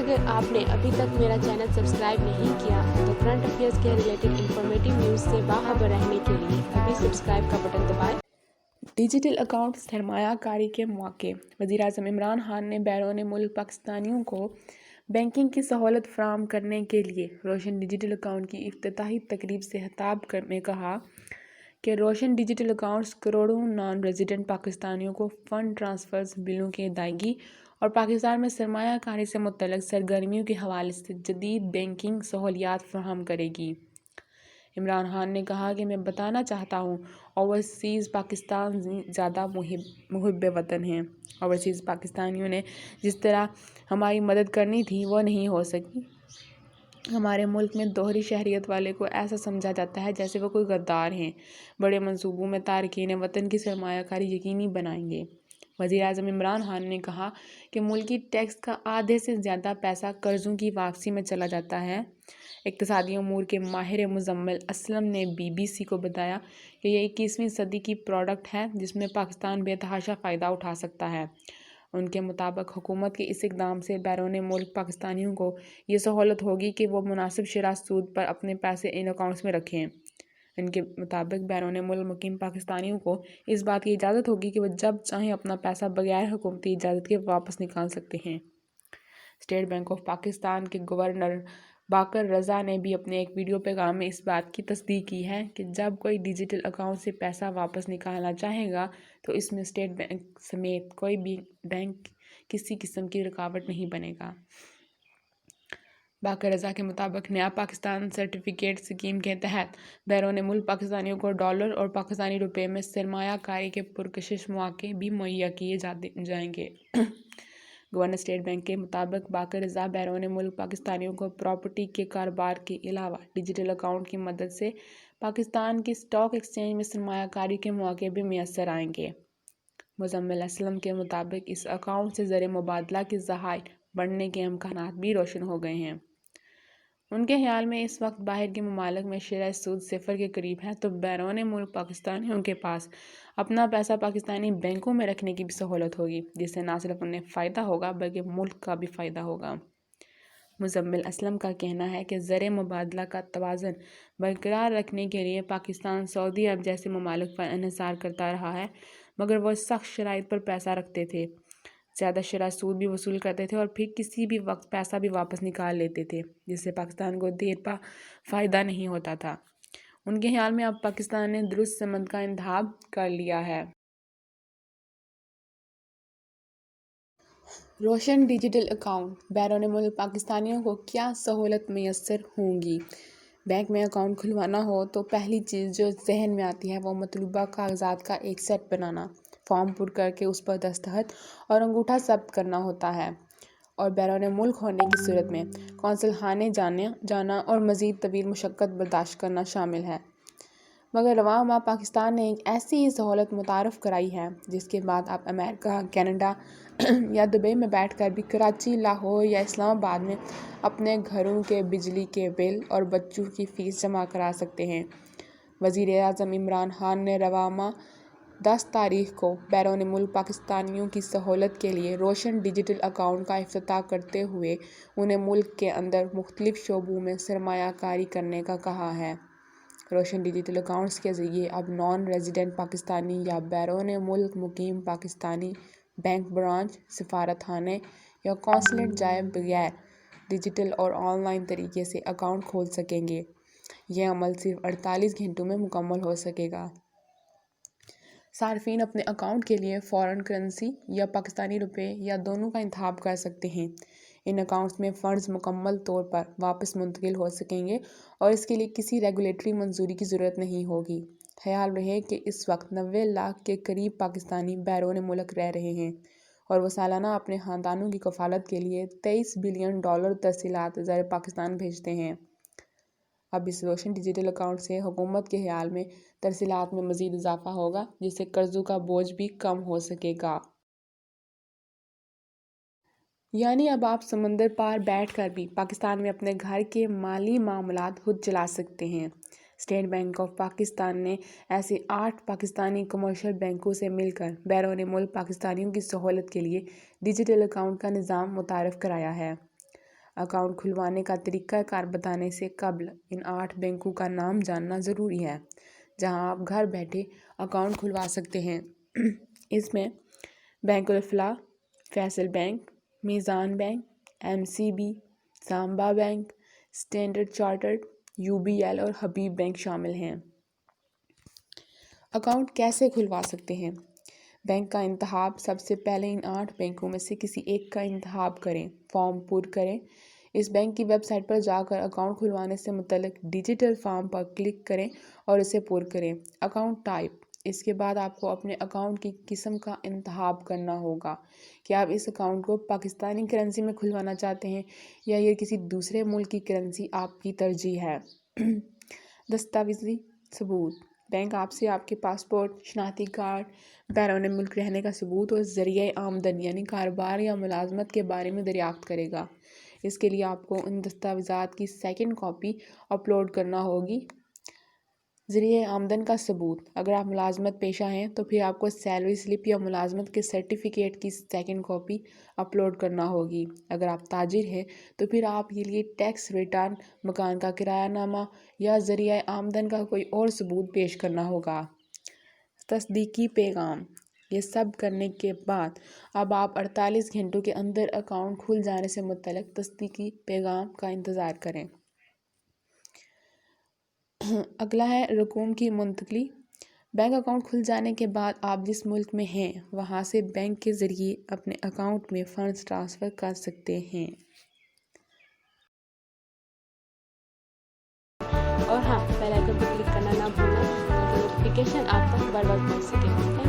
अगर आपने अभी तक मेरा चैनल सब्सक्राइब नहीं किया तो करंट अफेयर्स के रिलेटेड इंफॉर्मेटिव न्यूज़ से बाखबर रहने के लिए अभी सब्सक्राइब का बटन दबाएं। डिजिटल अकाउंट सरमायाकारी के मौके। वज़ीर-ए-आज़म इमरान खान ने बैरून मुल्क पाकिस्तानियों को बैंकिंग की सहूलत फराहम करने के लिए रोशन डिजिटल अकाउंट की इफ्तिताही तकरीब से खिताब में कहा कि रोशन डिजिटल अकाउंट्स करोड़ों नॉन रेजिडेंट पाकिस्तानियों को फ़ंड ट्रांसफ़र्स, बिलों की अदायगी और पाकिस्तान में सरमायाकारी से मुतल्लिक़ सरगर्मियों के हवाले से जदीद बैंकिंग सहूलियात फराहम करेगी। इमरान खान ने कहा कि मैं बताना चाहता हूँ ओवरसीज़ पाकिस्तान ज़्यादा मुहिब वतन हैं। ओवरसीज़ पाकिस्तानियों ने जिस तरह हमारी मदद करनी थी वो नहीं हो सकी। हमारे मुल्क में दोहरी शहरियत वाले को ऐसा समझा जाता है जैसे वो कोई गद्दार हैं। बड़े मंसूबों में तारकीन वतन की सरमायाकारी यकीनी बनाएंगे। वज़ीर-ए-आज़म इमरान खान ने कहा कि मुल्की टैक्स का आधे से ज़्यादा पैसा कर्ज़ों की वापसी में चला जाता है। इक़्तिसादी उमूर के माहिर मुज़म्मिल असलम ने BBC को बताया कि ये 21वीं सदी की प्रोडक्ट है जिसमें पाकिस्तान बेतहाशा फ़ायदा उठा सकता है। उनके मुताबिक हुकूमत के इस इक़दाम से बैरून मुल्क पाकिस्तानियों को ये सहूलत होगी कि वो मुनासिब शरह सूद पर अपने पैसे इन अकाउंट्स में रखें। इनके मुताबिक बैरून मुल्क मुकीम पाकिस्तानियों को इस बात की इजाज़त होगी कि वह जब चाहें अपना पैसा बगैर हुकूमती इजाज़त के वापस निकाल सकते हैं। स्टेट बैंक ऑफ पाकिस्तान के गवर्नर बाकर रज़ा ने भी अपने एक वीडियो पैगाम में इस बात की तस्दीक की है कि जब कोई डिजिटल अकाउंट से पैसा वापस निकालना चाहेगा तो इसमें स्टेट बैंक समेत कोई भी बैंक किसी किस्म की रुकावट नहीं बनेगा। बाकर रज़ा के मुताबिक नया पाकिस्तान सर्टिफिकेट स्कीम के तहत बैरून मुल्क पाकिस्तानियों को डॉलर और पाकिस्तानी रुपए में सरमायाकारी के पुरकशिश मौके भी मुहैया किए जाएंगे। गवर्नर स्टेट बैंक के मुताबिक बाकर रज़ा बैरून मुल्क पाकिस्तानियों को प्रॉपर्टी के कारोबार के अलावा डिजिटल अकाउंट की मदद से पाकिस्तान की स्टॉक एक्सचेंज में सरमायाकारी के मौके भी मैसर आएंगे। मुज़म्मिल असलम के मुताबिक इस अकाउंट से ज़र मुबादला के ज़राए बढ़ने के इम्कानात भी रोशन हो गए हैं। उनके ख्याल में इस वक्त बाहर के ममालिक में शरह सूद सिफर के करीब है तो बैरून मुल्क पाकिस्तानियों के पास अपना पैसा पाकिस्तानी बैंकों में रखने की भी सहूलत होगी जिससे न सिर्फ उन्हें फ़ायदा होगा बल्कि मुल्क का भी फ़ायदा होगा। मुज़म्मिल असलम का कहना है कि ज़र मुबादला का तवाज़ुन बरकरार रखने के लिए पाकिस्तान सऊदी अरब जैसे ममालिक पर इन्हिसार करता रहा है मगर वह सख्त शराइत पर पैसा रखते थे, ज़्यादा शरह सूद भी वसूल करते थे और फिर किसी भी वक्त पैसा भी वापस निकाल लेते थे जिससे पाकिस्तान को देर पा फ़ायदा नहीं होता था। उनके ख्याल में अब पाकिस्तान ने दुरुस्त समत का इंतखाब कर लिया है। रोशन डिजिटल अकाउंट बैरून मुल्क पाकिस्तानियों को क्या सहूलत मैसर होंगी। बैंक में अकाउंट खुलवाना हो तो पहली चीज़ जो जहन में आती है वो मतलूबा कागजात का एक सेट बनाना, फॉर्म पुर करके उस पर दस्तखत और अंगूठा ज़ब्त करना होता है और बैरून मुल्क होने की सूरत में कौंसल खाने जाना और मज़ीद तवील मुशक्क़त बर्दाश्त करना शामिल है। मगर रवां माह पाकिस्तान ने एक ऐसी ही सहूलत मुतारफ़ कराई है जिसके बाद आप अमेरिका, कनाडा या दुबई में बैठकर भी कराची, लाहौर या इस्लामाबाद में अपने घरों के बिजली के बिल और बच्चों की फ़ीस जमा करा सकते हैं। वज़ीर-ए-आज़म इमरान खान ने रवां माह 10 तारीख को बैरून मुल्क पाकिस्तानियों की सहूलत के लिए रोशन डिजिटल अकाउंट का इफ्तिताह करते हुए उन्हें मुल्क के अंदर मुख्तलिफ शोबों में सरमायाकारी करने का कहा है। रोशन डिजिटल अकाउंट्स के ज़रिए अब नॉन रेजिडेंट पाकिस्तानी या बैरून मुल्क मुकीम पाकिस्तानी बैंक ब्रांच, सिफारत खाने या कौंसलेट जाए बगैर डिजिटल और ऑनलाइन तरीके से अकाउंट खोल सकेंगे। यह अमल सिर्फ 48 घंटों में मुकम्मल हो सकेगा। सार्फिन अपने अकाउंट के लिए फ़ॉरेन करेंसी या पाकिस्तानी रुपए या दोनों का इंतखाब कर सकते हैं। इन अकाउंट्स में फ़ंड्स मुकम्मल तौर पर वापस मुंतकिल हो सकेंगे और इसके लिए किसी रेगुलेटरी मंजूरी की ज़रूरत नहीं होगी। ख्याल रहे कि इस वक्त 90 लाख के करीब पाकिस्तानी बैरून मुल्क रह रहे हैं और वो सालाना अपने ख़ानदानों की कफ़ालत के लिए $23 बिलियन तरसीलात ज़र पाकिस्तान भेजते हैं। अब इस रोशन डिजिटल अकाउंट से हुकूमत के ख्याल में तरसीलात में मज़ीद इजाफा होगा जिससे कर्ज़ों का बोझ भी कम हो सकेगा। यानी अब आप समंदर पार बैठकर भी पाकिस्तान में अपने घर के माली मामलात खुद चला सकते हैं। स्टेट बैंक ऑफ पाकिस्तान ने ऐसे 8 पाकिस्तानी कमर्शियल बैंकों से मिलकर बैरून मुल्क पाकिस्तानियों की सहूलत के लिए डिजिटल अकाउंट का निज़ाम मुतारफ़ कराया है। अकाउंट खुलवाने का तरीक़ाकार बताने से कबल इन 8 बैंकों का नाम जानना ज़रूरी है जहां आप घर बैठे अकाउंट खुलवा सकते हैं। इसमें बैंकुल फलाह, Faisal bank, Meezan bank, MCB, Samba bank, Standard Chartered, UBL और हबीब बैंक शामिल हैं। अकाउंट कैसे खुलवा सकते हैं? बैंक का इंतखाब, सबसे पहले इन 8 बैंकों में से किसी एक का इंतखाब करें। फॉर्म पुर करें। इस बैंक की वेबसाइट पर जाकर अकाउंट खुलवाने से मुतल्लिक डिजिटल फॉर्म पर क्लिक करें और इसे पुर करें। अकाउंट टाइप, इसके बाद आपको अपने अकाउंट की किस्म का इंतखाब करना होगा कि आप इस अकाउंट को पाकिस्तानी करेंसी में खुलवाना चाहते हैं या ये किसी दूसरे मुल्क की करेंसी आपकी तरजीह है। दस्तावेज़ी सबूत, बैंक आपसे आपके पासपोर्ट, शनाख्ती कार्ड, बैरून मुल्क रहने का सबूत और ज़रिए आमदन यानी कारोबार या मुलाजमत के बारे में दरियाफ्त करेगा। इसके लिए आपको उन दस्तावेज़ात की सेकंड कॉपी अपलोड करना होगी। ज़रिए आमदन का सबूत, अगर आप मुलाजमत पेशा हैं तो फिर आपको सैलरी स्लिप या मुलाजमत के सर्टिफिकेट की सेकंड कॉपी अपलोड करना होगी। अगर आप ताजिर हैं तो फिर आप ये लिए टैक्स रिटर्न, मकान का किरायानामा या ज़रिए आमदन का कोई और सबूत पेश करना होगा। तस्दीकी पैगाम, ये सब करने के बाद अब आप 48 घंटों के अंदर अकाउंट खुल जाने से मुतल्लिक तस्दीकी पैगाम का इंतज़ार करें। अगला है रकूम की मुंतकली। बैंक अकाउंट खुल जाने के बाद आप जिस मुल्क में हैं वहाँ से बैंक के ज़रिए अपने अकाउंट में फ़ंड्स ट्रांसफ़र कर सकते हैं। और हाँ, बेल आइकन पर क्लिक करना ना भूलना ताकि नोटिफिकेशन आप तक बार बार पहुँच सके।